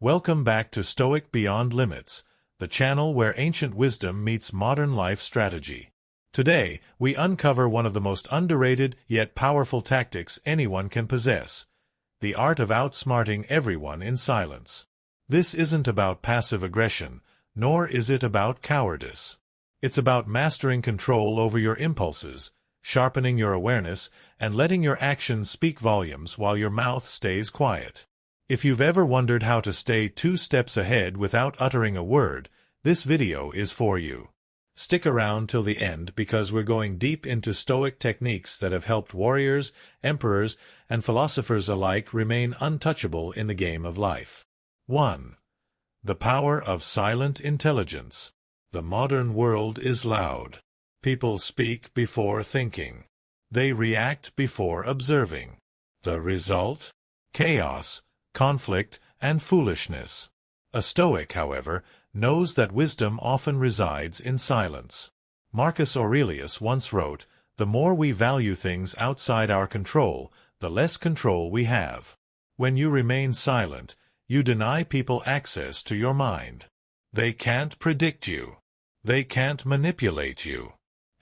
Welcome back to Stoic Beyond Limits, the channel where ancient wisdom meets modern life strategy. Today, we uncover one of the most underrated yet powerful tactics anyone can possess: the art of outsmarting everyone in silence. This isn't about passive aggression, nor is it about cowardice. It's about mastering control over your impulses, sharpening your awareness, and letting your actions speak volumes while your mouth stays quiet. If you've ever wondered how to stay 2 steps ahead without uttering a word, this video is for you. Stick around till the end because we're going deep into Stoic techniques that have helped warriors, emperors, and philosophers alike remain untouchable in the game of life. 1. The power of silent intelligence. The modern world is loud. People speak before thinking. They react before observing. The result? Chaos, conflict, and foolishness. A Stoic, however, knows that wisdom often resides in silence. Marcus Aurelius once wrote, "The more we value things outside our control, the less control we have." When you remain silent, you deny people access to your mind. They can't predict you. They can't manipulate you.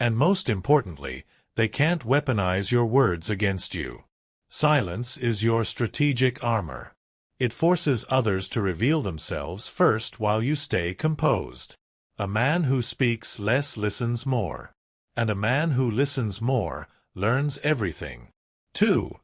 And most importantly, they can't weaponize your words against you. Silence is your strategic armor. It forces others to reveal themselves first while you stay composed. A man who speaks less listens more. And a man who listens more learns everything. 2.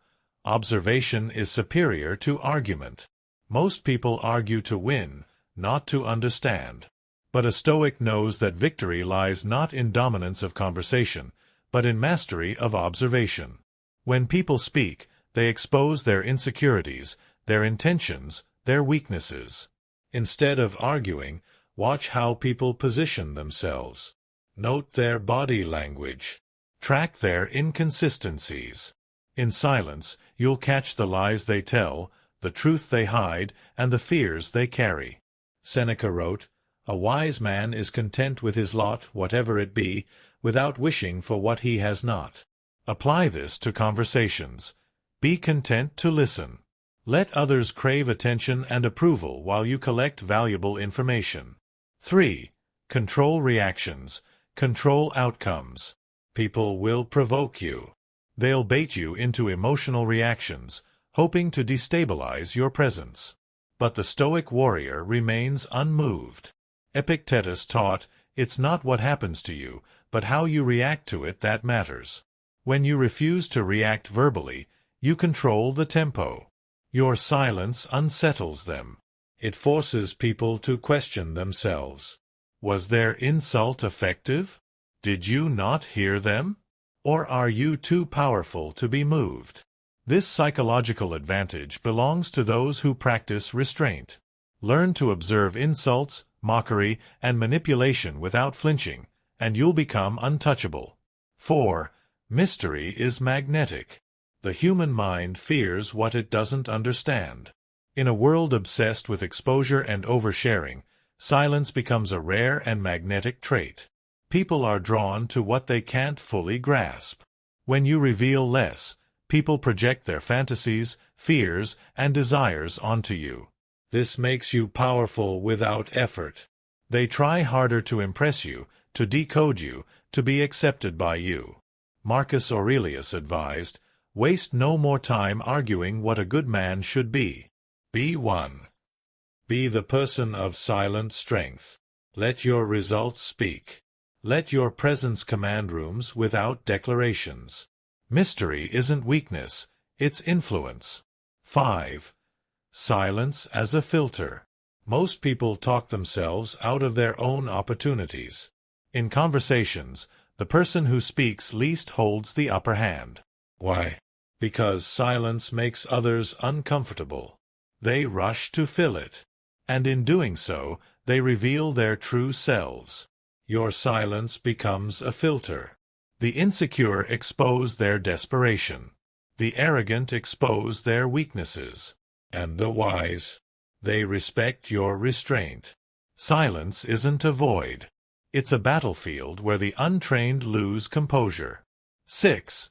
Observation is superior to argument. Most people argue to win, not to understand. But a Stoic knows that victory lies not in dominance of conversation, but in mastery of observation. When people speak, they expose their insecurities, their intentions, their weaknesses. Instead of arguing, watch how people position themselves. Note their body language. Track their inconsistencies. In silence, you'll catch the lies they tell, the truth they hide, and the fears they carry. Seneca wrote, "A wise man is content with his lot, whatever it be, without wishing for what he has not." Apply this to conversations. Be content to listen. Let others crave attention and approval while you collect valuable information. 3. Control reactions. Control outcomes. People will provoke you. They'll bait you into emotional reactions, hoping to destabilize your presence. But the Stoic warrior remains unmoved. Epictetus taught, "It's not what happens to you, but how you react to it that matters." When you refuse to react verbally, you control the tempo. Your silence unsettles them. It forces people to question themselves. Was their insult effective? Did you not hear them? Or are you too powerful to be moved? This psychological advantage belongs to those who practice restraint. Learn to observe insults, mockery, and manipulation without flinching, and you'll become untouchable. 4. Mystery is magnetic. The human mind fears what it doesn't understand. In a world obsessed with exposure and oversharing, silence becomes a rare and magnetic trait. People are drawn to what they can't fully grasp. When you reveal less, people project their fantasies, fears, and desires onto you. This makes you powerful without effort. They try harder to impress you, to decode you, to be accepted by you. Marcus Aurelius advised, "Waste no more time arguing what a good man should be. Be one. Be the person of silent strength. Let your results speak. Let your presence command rooms without declarations." Mystery isn't weakness, it's influence. 5. Silence as a filter. Most people talk themselves out of their own opportunities. In conversations, the person who speaks least holds the upper hand. Why? Because silence makes others uncomfortable. They rush to fill it. And in doing so, they reveal their true selves. Your silence becomes a filter. The insecure expose their desperation. The arrogant expose their weaknesses. And the wise, they respect your restraint. Silence isn't a void. It's a battlefield where the untrained lose composure. 6.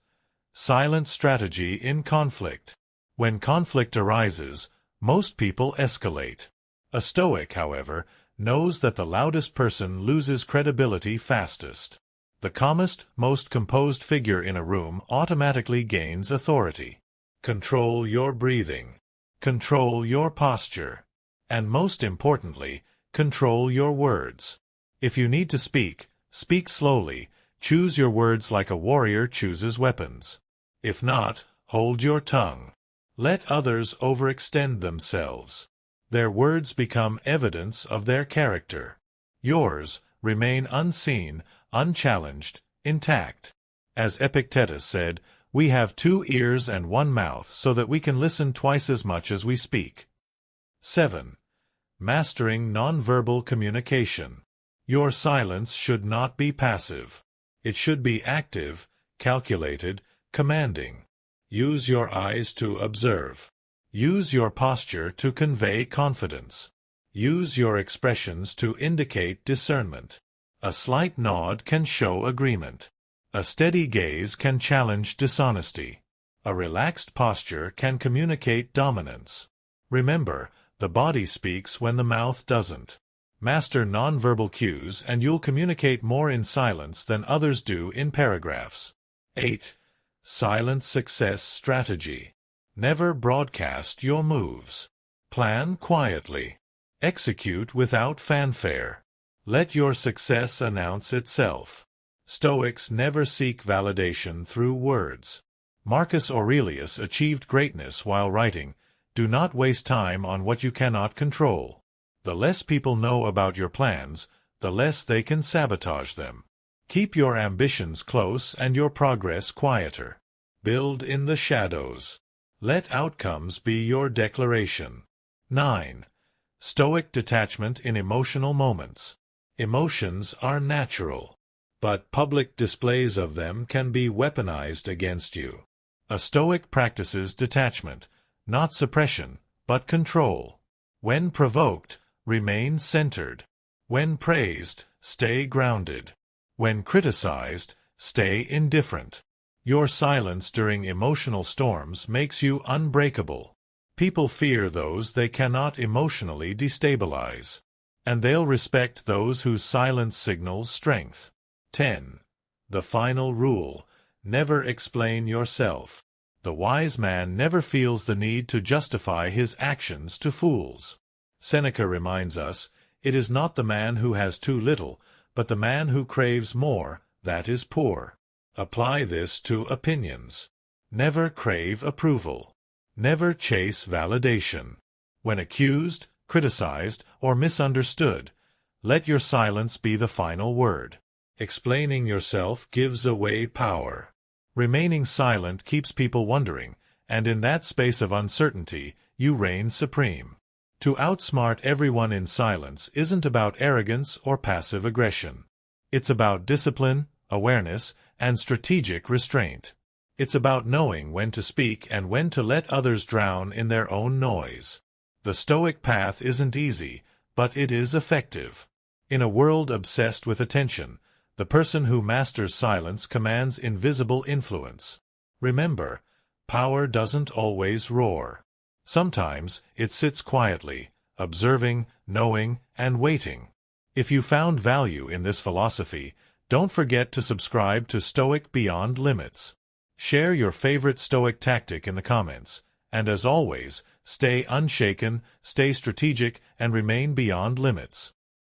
Silent strategy in conflict. When conflict arises, most people escalate. A Stoic, however, knows that the loudest person loses credibility fastest. The calmest, most composed figure in a room automatically gains authority. Control your breathing. Control your posture. And most importantly, control your words. If you need to speak, speak slowly. Choose your words like a warrior chooses weapons. If not, hold your tongue. Let others overextend themselves. Their words become evidence of their character. Yours remain unseen, unchallenged, intact. As Epictetus said, we have 2 ears and 1 mouth so that we can listen twice as much as we speak. 7. Mastering nonverbal communication. Your silence should not be passive. It should be active, calculated, commanding. Use your eyes to observe. Use your posture to convey confidence. Use your expressions to indicate discernment. A slight nod can show agreement. A steady gaze can challenge dishonesty. A relaxed posture can communicate dominance. Remember, the body speaks when the mouth doesn't. Master nonverbal cues and you'll communicate more in silence than others do in paragraphs. 8. Silent success strategy. Never broadcast your moves. Plan quietly. Execute without fanfare. Let your success announce itself. Stoics never seek validation through words. Marcus Aurelius achieved greatness while writing, "Do not waste time on what you cannot control." The less people know about your plans, the less they can sabotage them. Keep your ambitions close and your progress quieter. Build in the shadows. Let outcomes be your declaration. 9. Stoic detachment in emotional moments. Emotions are natural, but public displays of them can be weaponized against you. A Stoic practices detachment, not suppression, but control. When provoked, remain centered. When praised, stay grounded. When criticized, stay indifferent. Your silence during emotional storms makes you unbreakable. People fear those they cannot emotionally destabilize, and they'll respect those whose silence signals strength. 10. The final rule: never explain yourself. The wise man never feels the need to justify his actions to fools. Seneca reminds us, "It is not the man who has too little, but the man who craves more, that is poor." Apply this to opinions. Never crave approval. Never chase validation. When accused, criticized, or misunderstood, let your silence be the final word. Explaining yourself gives away power. Remaining silent keeps people wondering, and in that space of uncertainty, you reign supreme. To outsmart everyone in silence isn't about arrogance or passive aggression. It's about discipline, awareness, and strategic restraint. It's about knowing when to speak and when to let others drown in their own noise. The Stoic path isn't easy, but it is effective. In a world obsessed with attention, the person who masters silence commands invisible influence. Remember, power doesn't always roar. Sometimes it sits quietly, observing, knowing, and waiting. If you found value in this philosophy, don't forget to subscribe to Stoic Beyond Limits. Share your favorite Stoic tactic in the comments, and as always, stay unshaken, stay strategic, and remain beyond limits.